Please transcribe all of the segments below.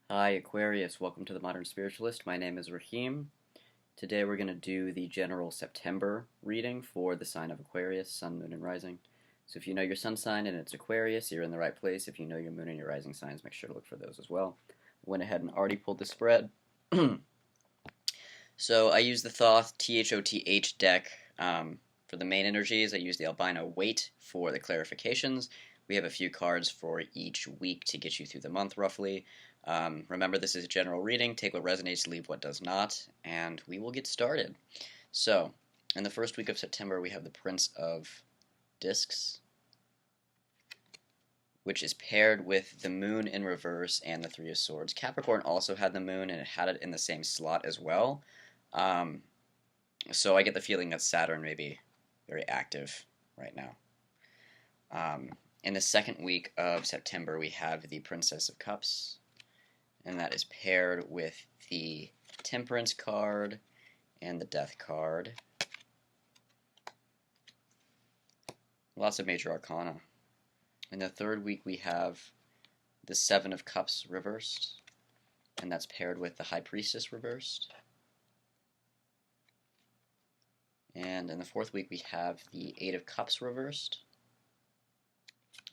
Hi Aquarius, welcome to the Modern Spiritualist. My name is Raheem. Today we're going to do the general September reading for the sign of Aquarius, Sun, Moon, and Rising. So if you know your sun sign and it's Aquarius, you're in the right place. If you know your moon and your rising signs, make sure to look for those as well. I went ahead and already pulled the spread. So I use the Thoth THOTH deck for the main energies. I use the Albino Weight for the clarifications. We have a few cards for each week to get you through the month roughly. Remember, this is a general reading. Take what resonates, leave what does not, and we will get started. So, in the first week of September, we have the Prince of Discs, which is paired with the Moon in reverse and the Three of Swords. Capricorn also had the Moon, and it had it in the same slot as well. So I get the feeling that Saturn may be very active right now. In the second week of September, we have the Princess of Cups, and that is paired with the Temperance card and the Death card. Lots of major arcana. In the third week, we have the Seven of Cups reversed, and that's paired with the High Priestess reversed. And in the fourth week, we have the Eight of Cups reversed,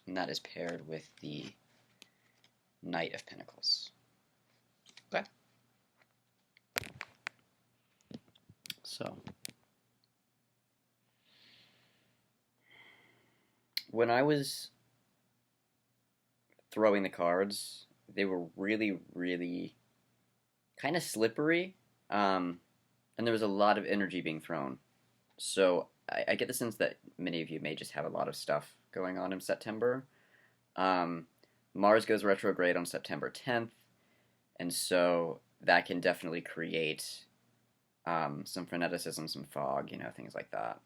and that is paired with the Knight of Pentacles. Okay. So, when I was throwing the cards, they were really, really kind of slippery, and there was a lot of energy being thrown. So I get the sense that many of you may just have a lot of stuff going on in September. Mars goes retrograde on September 10th, and so that can definitely create some freneticism, some fog, things like that.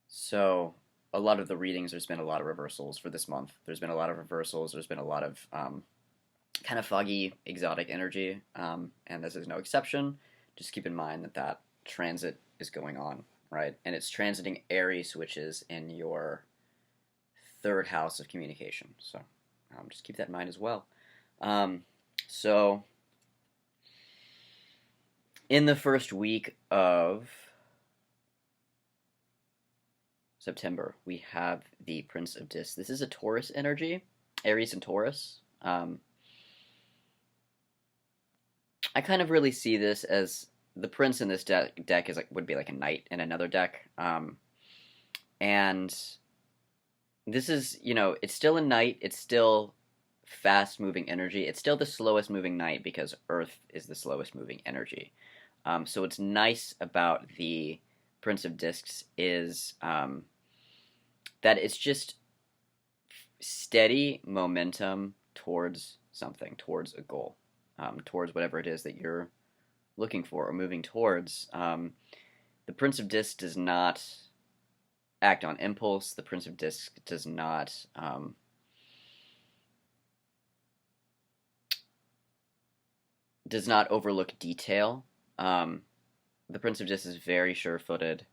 So a lot of the readings, there's been a lot of reversals for this month. There's been a lot of reversals. There's been a lot of kind of foggy, exotic energy, and this is no exception. Just keep in mind that transit is going on, right? And it's transiting Aries, which is in your third house of communication. So just keep that in mind as well. So in the first week of September, we have the Prince of Discs. This is a Taurus energy, Aries and Taurus. I kind of really see this as the Prince in this deck is would be like a Knight in another deck, and this is it's still a Knight. It's still fast moving energy. It's still the slowest moving Knight because Earth is the slowest moving energy. So what's nice about the Prince of Discs is that it's just steady momentum towards something, towards a goal, towards whatever it is that you're looking for or moving towards. The Prince of Discs does not act on impulse. The Prince of Discs does not overlook detail. The Prince of Discs is very sure-footed,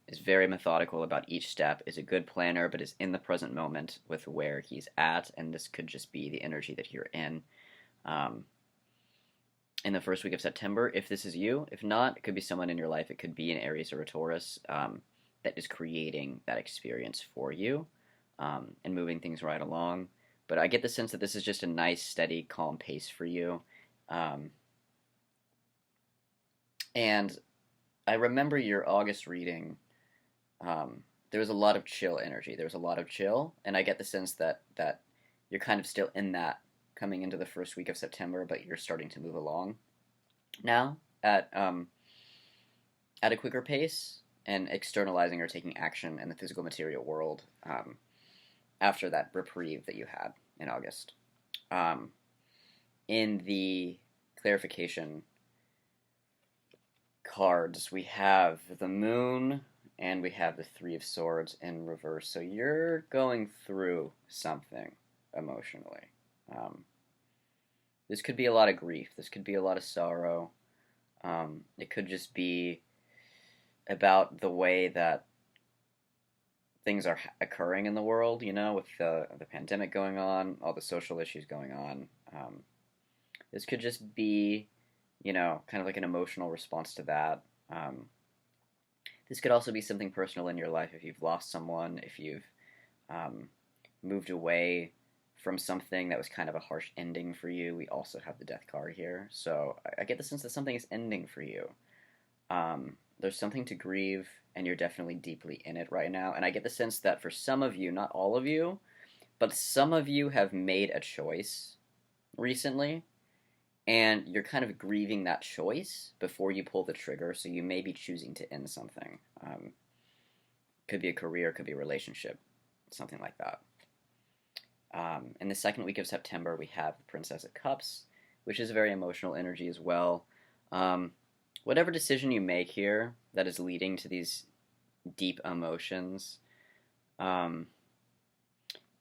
is very methodical about each step, is a good planner, but is in the present moment with where he's at, and this could just be the energy that you're in the first week of September, if this is you. If not, it could be someone in your life. It could be an Aries or a Taurus that is creating that experience for you and moving things right along. But I get the sense that this is just a nice, steady, calm pace for you. And I remember your August reading, there was a lot of chill energy. There was a lot of chill, and I get the sense that you're kind of still in that coming into the first week of September, but you're starting to move along now at a quicker pace and externalizing or taking action in the physical material world after that reprieve that you had in August. In the clarification cards, we have the Moon and we have the Three of Swords in reverse. So you're going through something emotionally. This could be a lot of grief. This could be a lot of sorrow. It could just be about the way that things are occurring in the world, with the pandemic going on, all the social issues going on. This could just be, kind of like an emotional response to that. This could also be something personal in your life if you've lost someone, if you've um, moved away from something that was kind of a harsh ending for you. We also have the death card here. So I get the sense that something is ending for you. There's something to grieve, and you're definitely deeply in it right now. And I get the sense that for some of you, not all of you, but some of you have made a choice recently, and you're kind of grieving that choice before you pull the trigger. So you may be choosing to end something. Could be a career, could be a relationship, something like that. In the second week of September, we have the Princess of Cups, which is a very emotional energy as well. Whatever decision you make here that is leading to these deep emotions,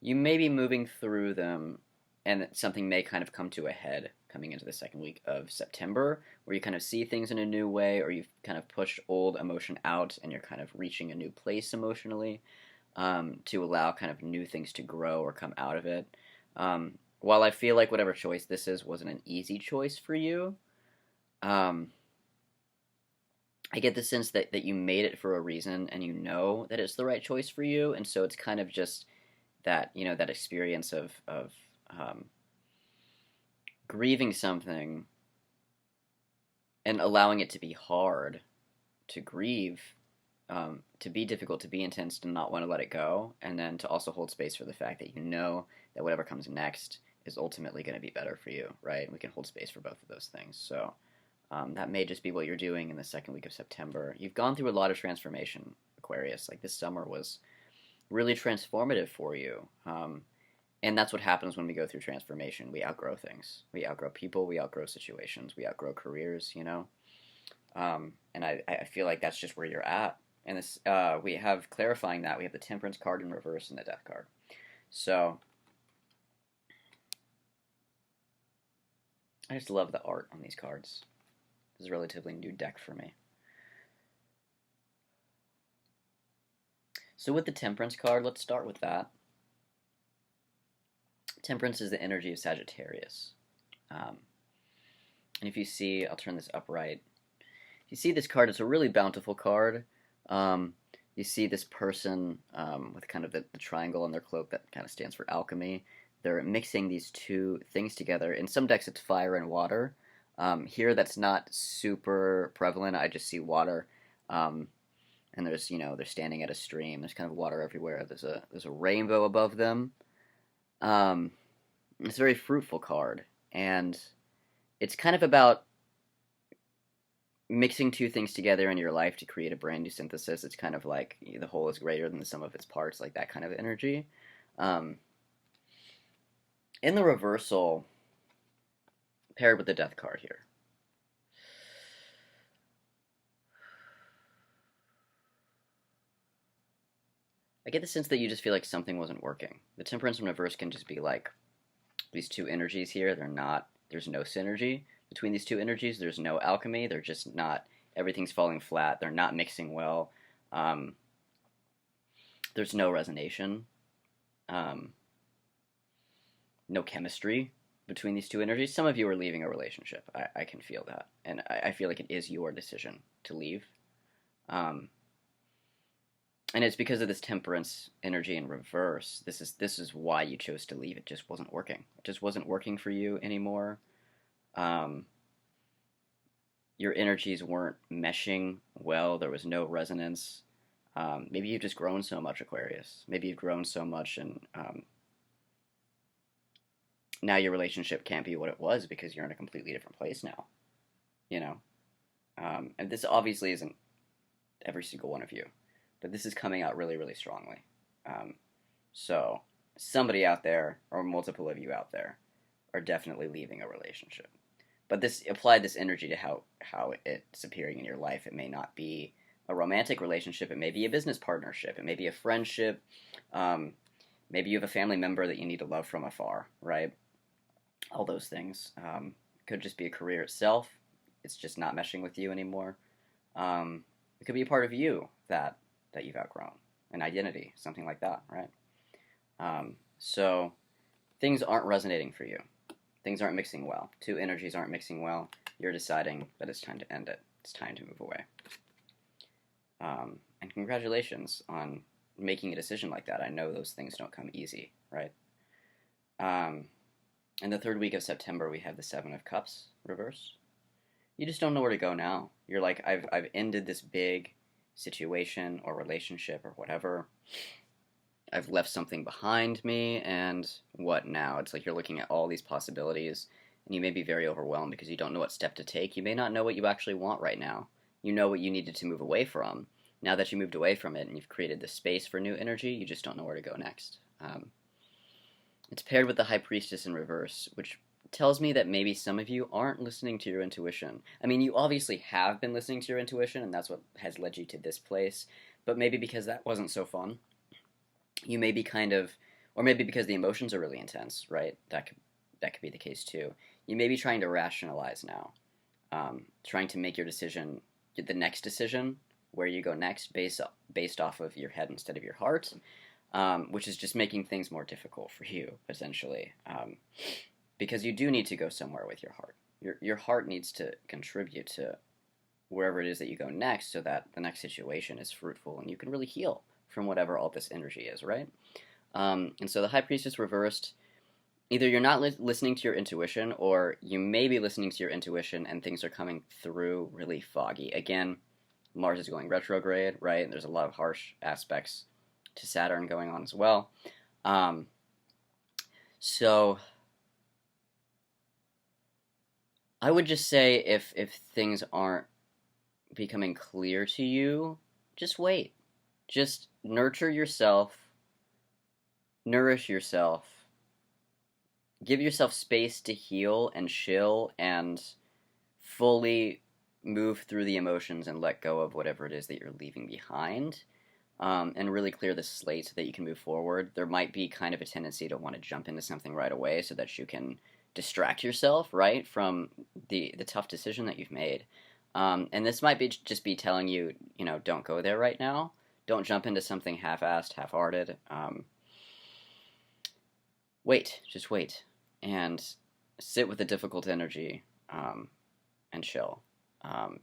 you may be moving through them, and something may kind of come to a head coming into the second week of September, where you kind of see things in a new way, or you've kind of pushed old emotion out, and you're kind of reaching a new place emotionally. To allow kind of new things to grow or come out of it. While I feel like whatever choice this is wasn't an easy choice for you, I get the sense that you made it for a reason, and you know that it's the right choice for you, and so it's kind of just that, that experience of grieving something and allowing it to be hard to grieve, to be difficult, to be intense, to not want to let it go, and then to also hold space for the fact that that whatever comes next is ultimately going to be better for you, right? We can hold space for both of those things. So that may just be what you're doing in the second week of September. You've gone through a lot of transformation, Aquarius. Like, this summer was really transformative for you. And that's what happens when we go through transformation. We outgrow things. We outgrow people. We outgrow situations. We outgrow careers, and I feel like that's just where you're at. And this, we have clarifying that. We have the Temperance card in reverse and the Death card. So I just love the art on these cards. This is a relatively new deck for me. So with the Temperance card, let's start with that. Temperance is the energy of Sagittarius. And if you see, I'll turn this upright. If you see this card, it's a really bountiful card. You see this person with kind of the triangle on their cloak that kind of stands for alchemy. They're mixing these two things together. In some decks, it's fire and water. Here, that's not super prevalent. I just see water. And there's, they're standing at a stream. There's kind of water everywhere. There's a rainbow above them. It's a very fruitful card. And it's kind of about mixing two things together in your life to create a brand new synthesis. It's kind of like the whole is greater than the sum of its parts, like that kind of energy. In the reversal, paired with the Death card here. I get the sense that you just feel like something wasn't working. The Temperance in reverse can just be like these two energies here. There's no synergy between these two energies. There's no alchemy. They're just not, everything's falling flat. They're not mixing well. There's no resonation. No chemistry between these two energies. Some of you are leaving a relationship. I can feel that. And I feel like it is your decision to leave. And it's because of this Temperance energy in reverse. This is why you chose to leave. It just wasn't working. It just wasn't working for you anymore. Your energies weren't meshing well. There was no resonance. Maybe you've just grown so much, Aquarius. Maybe you've grown so much, and now your relationship can't be what it was because you're in a completely different place now. And this obviously isn't every single one of you, but this is coming out really, really strongly. So somebody out there, or multiple of you out there, are definitely leaving a relationship. But apply this energy to how it's appearing in your life. It may not be a romantic relationship. It may be a business partnership. It may be a friendship. Maybe you have a family member that you need to love from afar, right? All those things. Could just be a career itself. It's just not meshing with you anymore. It could be a part of you that you've outgrown. an identity, something like that, right? So things aren't resonating for you. Things aren't mixing well. Two energies aren't mixing well. You're deciding that it's time to end it. It's time to move away. And congratulations on making a decision like that. I know those things don't come easy, right? In the third week of September, we have the Seven of Cups reverse. You just don't know where to go now. You're like, I've ended this big situation or relationship or whatever. I've left something behind me, and what now? It's like you're looking at all these possibilities, and you may be very overwhelmed because you don't know what step to take. You may not know what you actually want right now. You know what you needed to move away from. Now that you moved away from it and you've created the space for new energy, you just don't know where to go next. It's paired with the High Priestess in reverse, which tells me that maybe some of you aren't listening to your intuition. I mean, you obviously have been listening to your intuition, and that's what has led you to this place, but maybe because that wasn't so fun, you may be kind of, or maybe because the emotions are really intense, right? That could be the case too. You may be trying to rationalize now, trying to make your decision, the next decision, where you go next, based off of your head instead of your heart, which is just making things more difficult for you, essentially. Because you do need to go somewhere with your heart. Your heart needs to contribute to wherever it is that you go next so that the next situation is fruitful and you can really heal from whatever all this energy is, right? And so the High Priestess reversed, either you're not listening to your intuition, or you may be listening to your intuition and things are coming through really foggy. Again, Mars is going retrograde, right? And there's a lot of harsh aspects to Saturn going on as well. So I would just say if things aren't becoming clear to you, just wait. Just nurture yourself, nourish yourself, give yourself space to heal and chill and fully move through the emotions and let go of whatever it is that you're leaving behind, and really clear the slate so that you can move forward. There might be kind of a tendency to want to jump into something right away so that you can distract yourself, right, from the tough decision that you've made. And this might be just be telling you, don't go there right now. Don't jump into something half-assed, half-hearted. Wait, just wait, and sit with the difficult energy, and chill.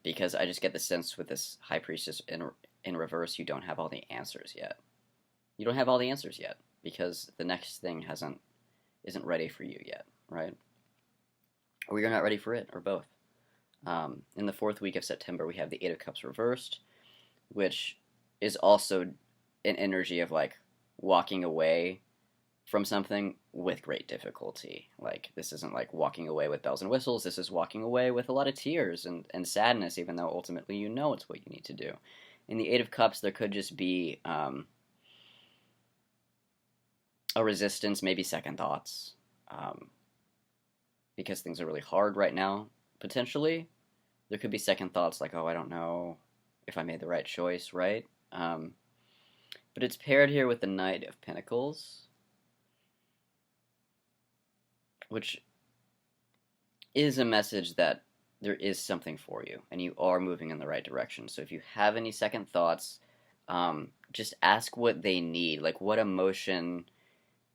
Because I just get the sense with this High Priestess in reverse, you don't have all the answers yet. You don't have all the answers yet because the next thing isn't ready for you yet, right? Or you're not ready for it, or both. In the fourth week of September, we have the Eight of Cups reversed, which is also an energy of like walking away from something with great difficulty. Like, this isn't like walking away with bells and whistles. This is walking away with a lot of tears and sadness, even though ultimately you know it's what you need to do. In the Eight of Cups, there could just be a resistance, maybe second thoughts, because things are really hard right now, potentially. There could be second thoughts like, oh, I don't know if I made the right choice, right? But it's paired here with the Knight of Pentacles, which is a message that there is something for you, and you are moving in the right direction. So if you have any second thoughts, just ask what they need. Like, what emotion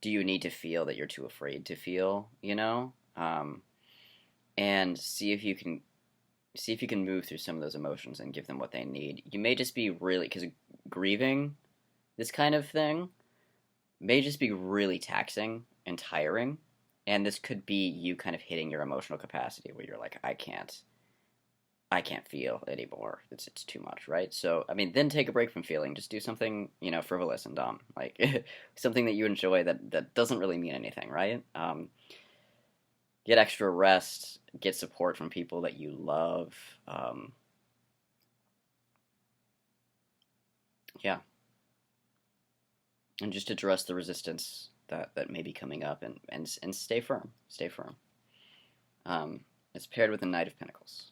do you need to feel that you're too afraid to feel, and see if you can move through some of those emotions and give them what they need. You may just be really, because grieving, this kind of thing, may just be really taxing and tiring. And this could be you kind of hitting your emotional capacity where you're like, I can't feel anymore. It's too much, right? So, I mean, then take a break from feeling. Just do something, frivolous and dumb. Like, something that you enjoy that doesn't really mean anything, right? Get extra rest. Get support from people that you love. Yeah. And just address the resistance that may be coming up and stay firm. Stay firm. It's paired with the Knight of Pentacles,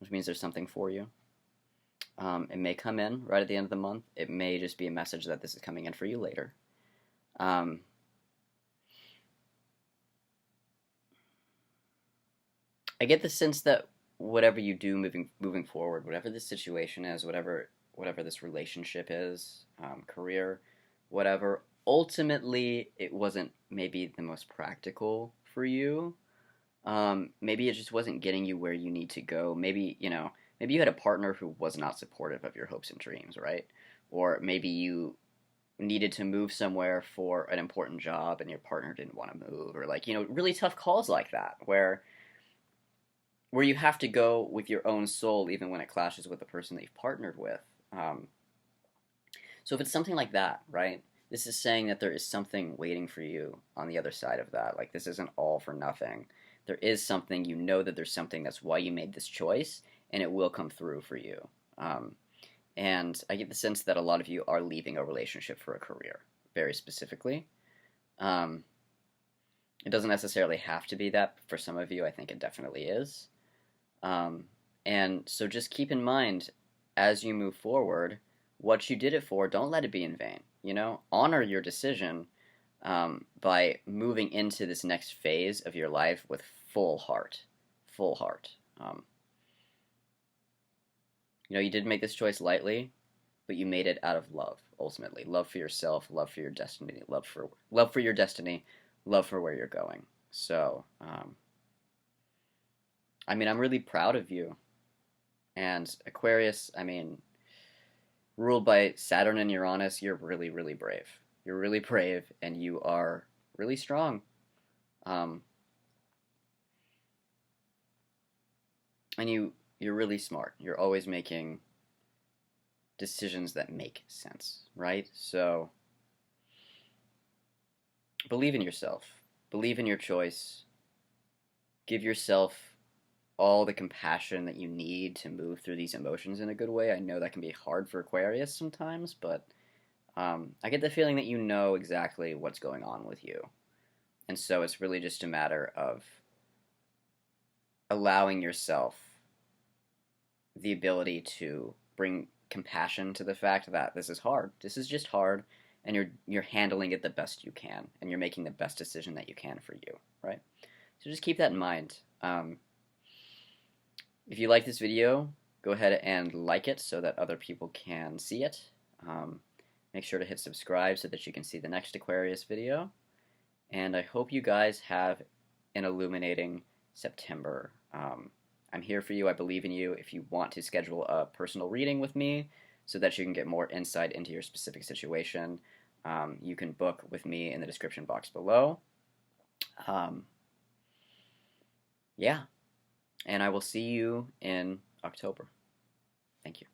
which means there's something for you. It may come in right at the end of the month. It may just be a message that this is coming in for you later. I get the sense that whatever you do moving forward, whatever the situation is, whatever whatever this relationship is, career, whatever. Ultimately, it wasn't maybe the most practical for you. Maybe it just wasn't getting you where you need to go. Maybe, maybe you had a partner who was not supportive of your hopes and dreams, right? Or maybe you needed to move somewhere for an important job and your partner didn't want to move, or like, really tough calls like that where you have to go with your own soul even when it clashes with the person that you've partnered with. Um, so if it's something like that, right? This is saying that there is something waiting for you on the other side of that. Like, this isn't all for nothing. There is something, that there's something, that's why you made this choice, and it will come through for you. Um, and I get the sense that a lot of you are leaving a relationship for a career, very specifically. Um, it doesn't necessarily have to be that. For some of you, I think it definitely is. Um, and so just keep in mind, as you move forward, what you did it for, don't let it be in vain. Honor your decision, by moving into this next phase of your life with full heart. Full heart. You didn't make this choice lightly, but you made it out of love, ultimately. Love for yourself, love for your destiny, love for your destiny, love for where you're going. So, I'm really proud of you. And Aquarius, ruled by Saturn and Uranus, you're really, really brave. You're really brave, and you are really strong. Um, and you're really smart. You're always making decisions that make sense, right? So believe in yourself. Believe in your choice. Give yourself all the compassion that you need to move through these emotions in a good way. I know that can be hard for Aquarius sometimes, but I get the feeling that you know exactly what's going on with you. And so it's really just a matter of allowing yourself the ability to bring compassion to the fact that this is hard. This is just hard, and you're handling it the best you can, and you're making the best decision that you can for you, right? So just keep that in mind. If you like this video, go ahead and like it so that other people can see it. Make sure to hit subscribe so that you can see the next Aquarius video. And I hope you guys have an illuminating September. I'm here for you. I believe in you. If you want to schedule a personal reading with me so that you can get more insight into your specific situation, you can book with me in the description box below. Yeah. And I will see you in October. Thank you.